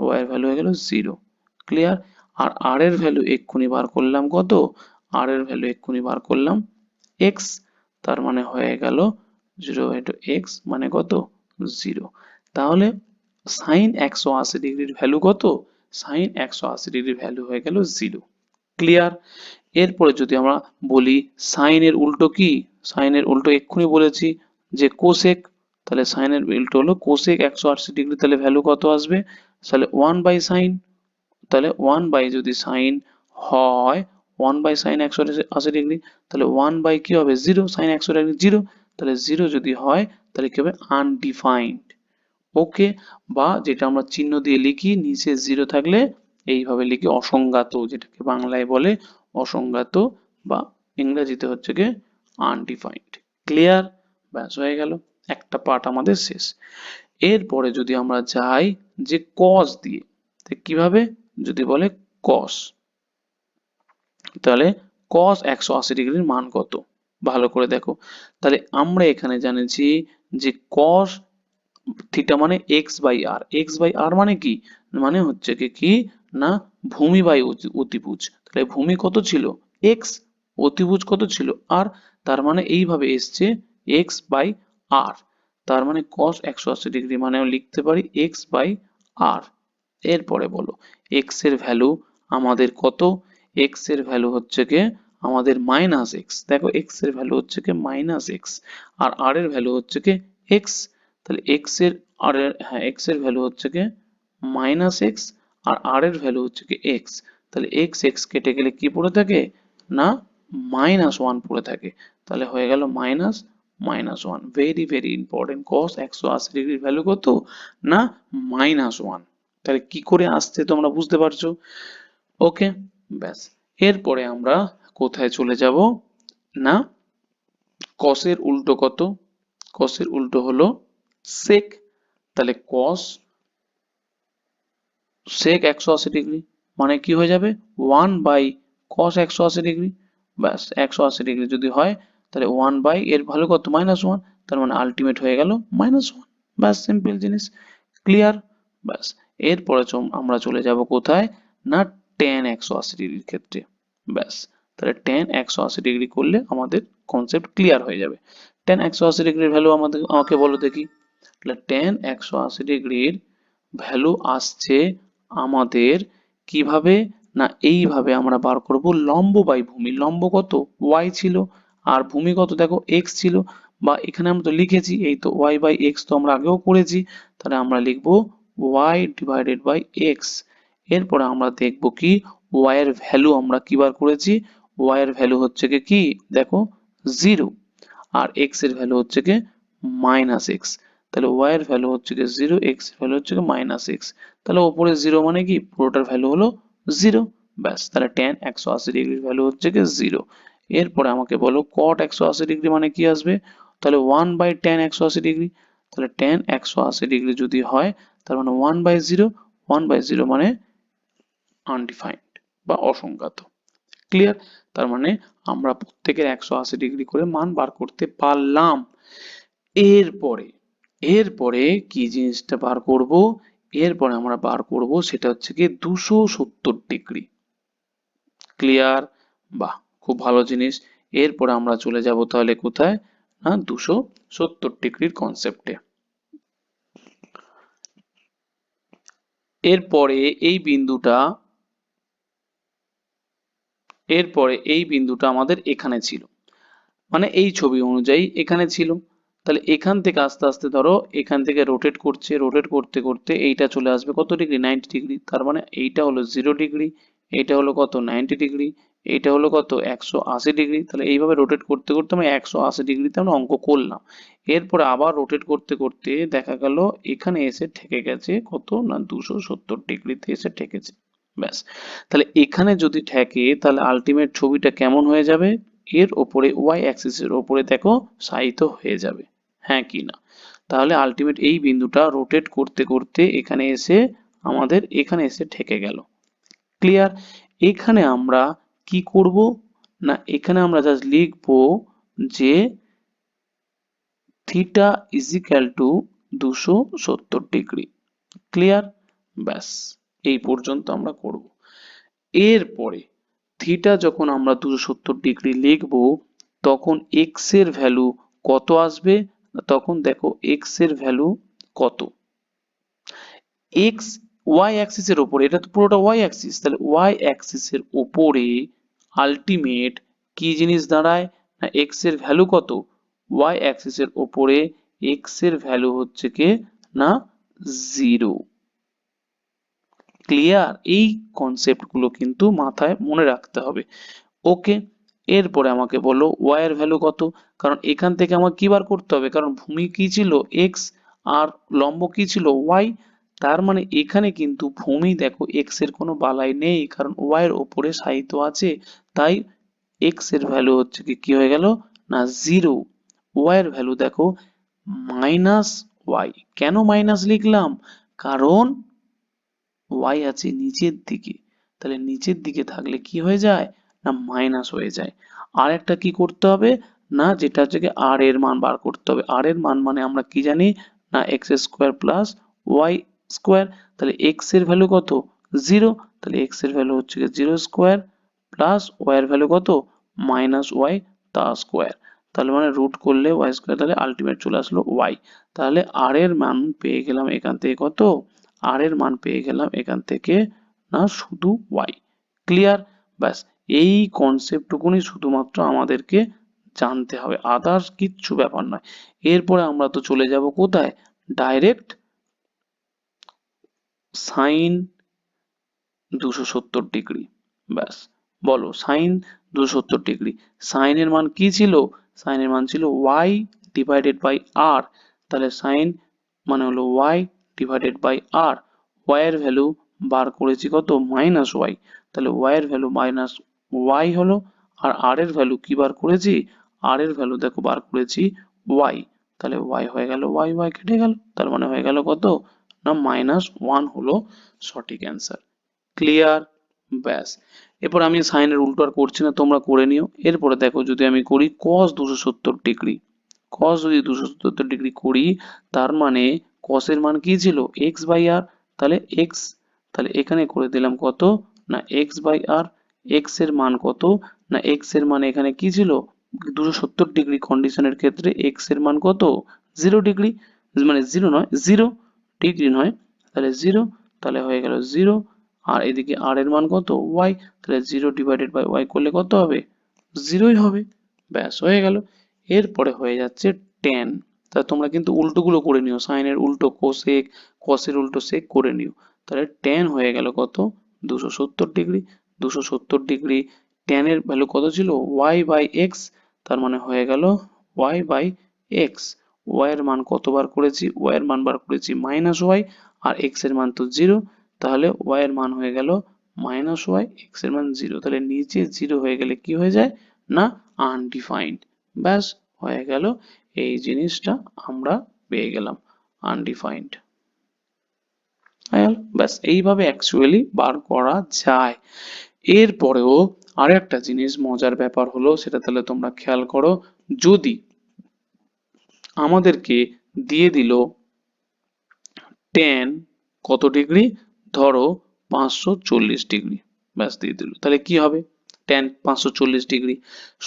Speaker 1: ওয়াই এর ভ্যালু হয়ে গেল জিরো। ক্লিয়ার? আর আর এর ভ্যালু এক্ষুনি বার করলাম কত, আর এর ভ্যালু এক্ষুনি বার করলাম এক্স। তার মানে হয়ে গেল জিরো ইন্টু এক্স মানে কত, জিরো। তাহলে সাইন 180 ডিগ্রির ভ্যালু কত, সাইন 180 ডিগ্রির ভ্যালু হয়ে গেল জিরো। ক্লিয়ার? এরপরে যদি আমরা বলি সাইনের উল্টো কি, সাইনের উল্টো এক্ষুনি বলেছি যে কোসেক। তাহলে সাইনের উল্টো হলো কোসেক 180 ডিগ্রি, তাহলে ভ্যালু কত আসবে, তাহলে ওয়ান বাই সাইন। তাহলে ওয়ান বাই যদি সাইন হয়, ওয়ান বাই সাইন 180 ডিগ্রি, তাহলে ওয়ান বাই কি হবে, জিরো, সাইন 180 ডিগ্রি জিরো। তাহলে জিরো যদি হয় তাহলে কি হবে, আনডিফাইন্ড। ওকে, বা যেটা আমরা চিহ্ন দিয়ে লিখি নিচে জিরো থাকলে এইভাবে লিখি অসংজ্ঞাত, যেটাকে বাংলায় বলে অসংজ্ঞাত, বা ইংরেজিতে হচ্ছে গিয়ে আনডিফাইন্ড। ক্লিয়ার? ব্যাস হয়ে গেল, একটা পার্ট আমাদের শেষ। এরপরে যদি আমরা যাই যে কস দিয়ে, কিভাবে, যদি বলে কস, তাহলে কস 180 ডিগ্রির মান কত, ভালো করে দেখো। তাহলে আমরা এখানে জানিছি যে কস থিটা মানে x by r, x by r মানে কি, মানে হচ্ছে কি না ভূমি বাই অতিভুজ। তাহলে ভূমি কত ছিল, এক্স, অতিভুজ কত ছিল আর, তার মানে এইভাবে এসছে এক্স বাই আর। তার মানে কস 180 ডিগ্রি মানে লিখতে পারি এক্স বাই আর। এরপরে বলো এক্স এর ভ্যালু আমাদের কত, এক্স এর ভ্যালু হচ্ছে গিয়ে আমাদের মাইনাস এক্স। দেখো এক্স এর ভ্যালু হচ্ছে কি মাইনাস এক্স, আর আর এর ভ্যালু হচ্ছে কি এক্স। তাহলে এক্স এর আর এর, হ্যাঁ এক্স এর ভ্যালু হচ্ছে কি মাইনাস এক্স, আর আর এর ভ্যালু হচ্ছে কি এক্স। তাহলে এক্স এক্স কেটে গেলে কি পড়ে থাকে, না মাইনাস ওয়ান পড়ে থাকে। তাহলে হয়ে গেল minus minus one. Very very important, cos 180 ডিগ্রির ভ্যালু কত, না মাইনাস ওয়ান। তাহলে কি করে আসছে তোমরা বুঝতে পারছো। ওকে, ব্যাস। এরপরে আমরা কোথায় চলে যাব, না কসের উল্টো কত, কসের উল্টো হলো সেক। তাহলে কস সেক 180 ডিগ্রি মানে কি হয়ে যাবে, ওয়ান বাই কস 180 ডিগ্রি। ব্যাস 180 ডিগ্রি যদি হয় তাহলে ওয়ান বাই এর ভ্যালু কত, মাইনাস ওয়ান। তার মানে আলটিমেট হয়ে গেল মাইনাস ওয়ান। ব্যাস সিম্পল জিনিস। ক্লিয়ার? ব্যাস। এরপরে আমরা চলে যাব কোথায়, না টেন 180 ডিগ্রির ক্ষেত্রে। ব্যাস, তাহলে টেন 180 ডিগ্রি করলে আমাদের কনসেপ্ট ক্লিয়ার হয়ে যাবে। টেন 180 ডিগ্রির ভ্যালু আমাকে বলো দেখি। তাহলে টেন 180 ডিগ্রির ভ্যালু আসছে আমাদের কিভাবে, না এইভাবে আমরা বার করব লম্ব বাই ভূমি। লম্ব কত, ওয়াই ছিল, আর ভূমি কত দেখো এক্স ছিল, বা এখানে আমরা তো লিখেছি এই তো ওয়াই বাই এক্স, তো আমরা আগেও করেছি। তাহলে আমরা লিখবো ওয়াই ডিভাইডেড বাই এক্স। এরপরে আমরা দেখব কি ওয়াই এর ভ্যালু আমরা কি বার করেছি, ওয়াই এর ভ্যালু হচ্ছে কি দেখো জিরো, আর এক্স এর ভ্যালু হচ্ছে কি মাইনাস এক্স। তাহলে ওয়াই এর ভ্যালু হচ্ছে কি জিরো, এক্স এর ভ্যালু হচ্ছে কি মাইনাস এক্স। তাহলে ওপরে জিরো মানে কি পুরোটার ভ্যালু হলো জিরো। ব্যাস, তাহলে টেন 180 ডিগ্রির ভ্যালু হচ্ছে কি জিরো। এরপরে আমাকে বলো কট 180 ডিগ্রি মানে কি আসবে, তাহলে ওয়ান বাই টেন 180 ডিগ্রি। তাহলে টেন 180 ডিগ্রি যদি হয় তার মানে ওয়ান বাই জিরো, 1/0 মানে আনডিফাইন্ড বা অসংজ্ঞাত। ক্লিয়ার? তার মানে আমরা প্রত্যেকের 180 ডিগ্রি করে মান বার করতে পারলাম। এরপরে এরপরে কি জিনিসটা বার করব? এরপরে আমরা বার করব সেটা হচ্ছে কি 270 ডিগ্রি। ক্লিয়ার? বাহ, খুব ভালো জিনিস। এরপরে আমরা চলে যাব তাহলে কোথায়? না 270 ডিগ্রির কনসেপ্টে। এরপরে এই বিন্দুটা আমাদের এখানে ছিল, মানে এই ছবি অনুযায়ী এখানে ছিল। তাহলে এখান থেকে আস্তে আস্তে ধরো এখান থেকে রোটেট করছে, রোটেট করতে করতে এইটা চলে আসবে কত ডিগ্রি? 90 ডিগ্রি। তার মানে এইটা হলো 0 ডিগ্রি, এইটা হলো কত? 90 ডিগ্রি, এইটা হলো কত? 180 ডিগ্রি। তাহলে এইভাবে রোটেট করতে করতে আমরা 180 ডিগ্রিতে আমরা অঙ্ক করলাম। এরপরে আবার রোটেট করতে করতে দেখা গেল এখানে এসে ঠেকে গেছে কত? না 270 ডিগ্রিতে এসে ঠেকেছে। ব্যাস। তাহলে এখানে যদি ঠেকে তাহলে আলটিমেট ছবিটা কেমন হয়ে যাবে? এর ওপরে ওয়াই অ্যাক্সিসের ওপরে দেখো শায়িত হয়ে যাবে। হ্যাঁ কি না? তাহলে আলটিমেট এই বিন্দুটা রোটেট করতে করতে এখানে এসে আমাদের এখানে এসে ঠেকে গেল। ক্লিয়ার? এখানে আমরা কি করব? না এখানে আমরা জাস্ট লিখবো যে theta is equal to 270 degree. Clear? ব্যাস, এই পর্যন্ত আমরা করব। এরপরে থিটা যখন আমরা 270 ডিগ্রি লিখব তখন এক্স এর ভ্যালু কত আসবে? তখন দেখো এক্স এর ভ্যালু কত? এক্স ওয়াই অ্যাক্সিস এর উপরে, এটা তো পুরোটা ওয়াই অ্যাক্সিস, তাহলে ওয়াই অ্যাক্সিস এর উপরে আলটিমেট কি জিনিস দাঁড়ায়? না এক্স এর ভ্যালু কত? ওয়াই অ্যাক্সিস এর উপরে এক্স এর ভ্যালু হচ্ছে কি না 0। ক্লিয়ার? এই কনসেপ্ট গুলো কিন্তু মাথায় মনে রাখতে হবে। ওকে, এরপরে আমাকে বলো ওয়াই এর ভ্যালু কত? কারণ এখান থেকে আমার কি বার করতে হবে? কারণ ভূমি কি ছিল? এক্স, আর লম্ব কি ছিল? ওয়াই। তার মানে এখানে কিন্তু ভূমি দেখো এক্স এর কোনো বালাই নেই, কারণ ওয়াই এর ওপরে শায়িত আছে। তাই এক্স এর ভ্যালু হচ্ছে কি হয়ে গেল? না 0। ওয়াই এর ভ্যালু দেখো মাইনাস ওয়াই। কেন মাইনাস লিখলাম? কারণ ওয়াই আছে নিচের দিকে, তাহলে নিচের দিকে থাকলে কি হয়ে যায়? না মাইনাস হয়ে যায়। আর একটা কি করতে হবে? না যেটা হচ্ছে কি আর এর মান বার করতে হবে। আর এর মান মানে আমরা কি জানি? না x square plus y square. তাহলে এক্স এর ভ্যালু কত? 0। তাহলে এক্স এর ভ্যালু হচ্ছে 0 স্কোয়ার প্লাস ওয়াই এর ভ্যালু কত? মাইনাস ওয়াই তা স্কোয়ার। তাহলে মানে রুট করলে ওয়াই স্কোয়ার, তাহলে আলটিমেট চলে আসলো ওয়াই। তাহলে আর এর মান পেয়ে গেলাম এখান থেকে কত? আর এর মান পেয়ে গেলাম এখান থেকে না শুধু ওয়াই। ক্লিয়ার? ব্যাস, এই কনসেপ্টটুকুনি শুধুমাত্র আমাদেরকে জানতে হবে, আদার্স কিচ্ছু ব্যাপার নয়। এরপরে আমরা তো চলে যাব কোথায়? Direct sine 270 degree. ব্যাস, বলো সাইন 270 ডিগ্রি সাইনের মান কি ছিল? সাইনের মান ছিল ওয়াই ডিভাইডেড বাই আর। তাহলে সাইন মানে হলো y divided by r. Y এর ভ্যালু বার করেছি কত? Minus y. তাহলে ওয়াই এর ভ্যালু মাইনাস ওয়াই হলো। আর এর ভ্যালু কি বার করেছি? আর এর ভ্যালু দেখো বার করেছি ওয়াই। তাহলে ওয়াই হয়ে গেল ওয়াই, ওয়াই কেটে গেল, তার মানে হয়ে গেল কত? না -1 হলো সঠিক অ্যান্সার। ক্লিয়ার? ব্যাস, এরপর আমি সাইনের উল্টো আর করছি না, তোমরা করে নিও। এরপরে দেখো যদি আমি করি cos 270 ডিগ্রি, cos যদি 270 ডিগ্রি করি তার মানে cos এর মান কি ছিল? x বাই আর। তাহলে x, তাহলে এখানে করে দিলাম কত? না x বাই আর। x এর মান কত? না x এর মান এখানে কি ছিল? 270 ডিগ্রি কন্ডিশনের ক্ষেত্রে x এর মান কত? 0 ডিগ্রি, মানে 0 নয়, 0 ডিগ্রি নয়, তাহলে 0। তাহলে হয়ে গেল 0। আর এদিকে আর এর মান কত? ওয়াই। তাহলে 0 ডিভাইডেড বাই ওয়াই করলে কত হবে? 0ই হবে। ব্যাস হয়ে গেল। এরপরে হয়ে যাচ্ছে ট্যান। তা তোমরা কিন্তু উল্টোগুলো করে নিও, সাইনের উল্টো কোসেক, কসের উল্টো সেক করে নিও। তাহলে ট্যান হয়ে গেল কত? 270 ডিগ্রি। 270 ডিগ্রি ট্যানের ভ্যালু কত ছিল? Y by x. তার মানে হয়ে গেল ওয়াই বাই এক্স। ওয়াই এর মান কত বার করেছি? ওয়াই এর মান বার করেছি মাইনাস ওয়াই, আর এক্স এর মান তো 0। তাহলে ওয়াই এর মান হয়ে গেল মাইনাস ওয়াই, এক্স এর মান 0। তাহলে নিচে 0 হয়ে গেলে কি হয়ে যায়? না আনডিফাইন্ড। ব্যাস হয়ে গেল, এই জিনিসটা আমরা পেয়ে গেলাম আনডিফাইন্ড। হয়ে গেল। ব্যাস এইভাবে অ্যাকচুয়ালি বার করা যায়। এরপরেও আরো একটা জিনিস মজার ব্যাপার হলো, সেটা তাহলে তোমরা খেয়াল করো, যদি আমাদেরকে দিয়ে দিল tan কত ডিগ্রি, ধরো 540 ডিগ্রি, ব্যাস দিয়ে দিল, তাহলে কি হবে, tan 540 ডিগ্রি।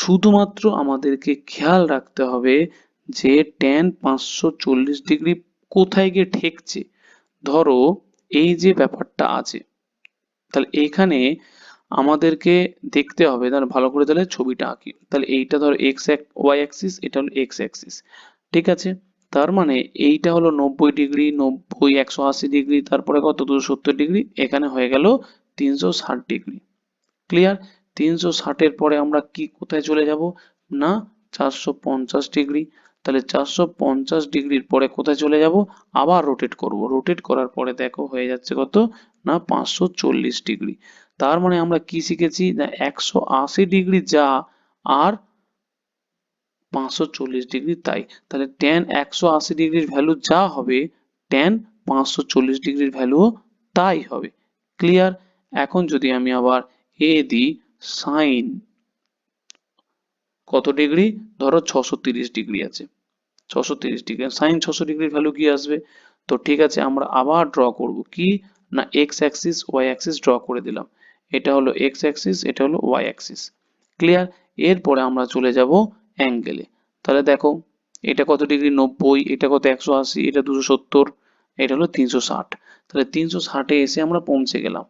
Speaker 1: শুধুমাত্র আমাদেরকে খেয়াল রাখতে হবে যে tan 540 ডিগ্রি কোথায় গিয়ে ঠেকছে। ধরো এই যে ব্যাপারটা আছে, তাহলে এইখানে আমাদেরকে দেখতে হবে, তাহলে ভালো করে তাহলে ছবিটা আঁকি, তাহলে এইটা ধরো ওয়াই অ্যাক্সিস, এটা হলো এক্স অ্যাক্সিস, ঠিক আছে। তার মানে এইটা হলো 90 ডিগ্রি, 90, 180 ডিগ্রি, তারপরে কত 270 ডিগ্রি, এখানে হয়ে গেল 360 ডিগ্রি। ক্লিয়ার? 360-এর পরে আমরা কি কোথায় চলে যাব, না 450 ডিগ্রি। তাহলে 450 ডিগ্রির পরে কোথায় চলে যাব, আবার রোটেট করব, রোটেট করার পরে দেখো হয়ে যাচ্ছে কত, না 540 ডিগ্রি। তার মানে আমরা কি শিখেছি, না 180 ডিগ্রি যা, আর 540 ডিগ্রি তাই। তাহলে tan 180 ডিগ্রির ভ্যালু যা হবে, tan 540 ডিগ্রির ভ্যালুও তাই হবে। ক্লিয়ার? এখন যদি আমি আবার এ দিই সাইন কত ডিগ্রি, ধরো 630 ডিগ্রি আছে, 630 ডিগ্রি, সাইন 600 ডিগ্রির ভ্যালু কি আসবে। তো ঠিক আছে, আমরা আবার ড্র করব কি, না x axis y axis draw করে দিলাম, এটা হলো এক্স অ্যাক্সিস, এটা হলো ওয়াই অ্যাক্সিস। ক্লিয়ার? এরপরে আমরা চলে যাব অ্যাঙ্গেলে। তাহলে দেখো এটা কত ডিগ্রি, 90, এটা কত 180, এটা 270, এটা হলো 360। তাহলে 360-এ এসে আমরা পৌঁছে গেলাম।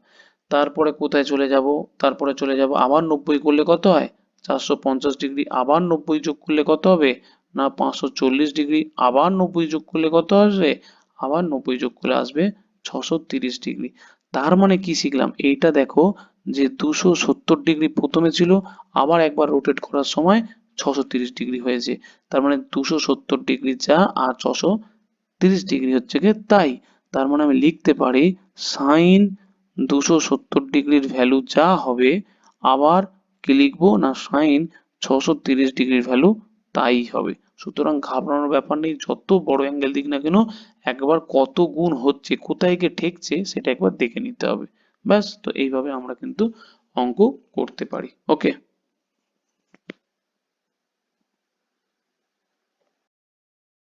Speaker 1: তারপরে কোথায় চলে যাব, তারপরে চলে যাব আবার 90 করলে কত হয়, 450 ডিগ্রি, আবার 90 যোগ করলে কত হবে, না 540 ডিগ্রি, আবার 90 যোগ করলে কত আসবে, আবার 90 যোগ করলে আসবে 630 ডিগ্রি। তার মানে কি শিখলাম, এইটা দেখো যে 270 ডিগ্রি প্রথমে ছিল, আবার একবার রোটেট করার সময় 630 ডিগ্রি হয়েছে। তার মানে 270 ডিগ্রি যা, আর 630 ডিগ্রি হচ্ছে গিয়ে তাই। তার মানে আমি লিখতে পারি সাইন 270 ডিগ্রির ভ্যালু যা হবে, আবার কি লিখবো, না সাইন 630 ডিগ্রির ভ্যালু তাই হবে। সুতরাং ঘাবড়ানোর ব্যাপার নেই, যত বড় অ্যাঙ্গেল দিক না কেন, একবার কত গুণ হচ্ছে, কোথায় গিয়ে ঠেকছে সেটা একবার দেখে নিতে হবে। ব্যাস, তো এইভাবে আমরা কিন্তু অঙ্ক করতে পারি। ওকে।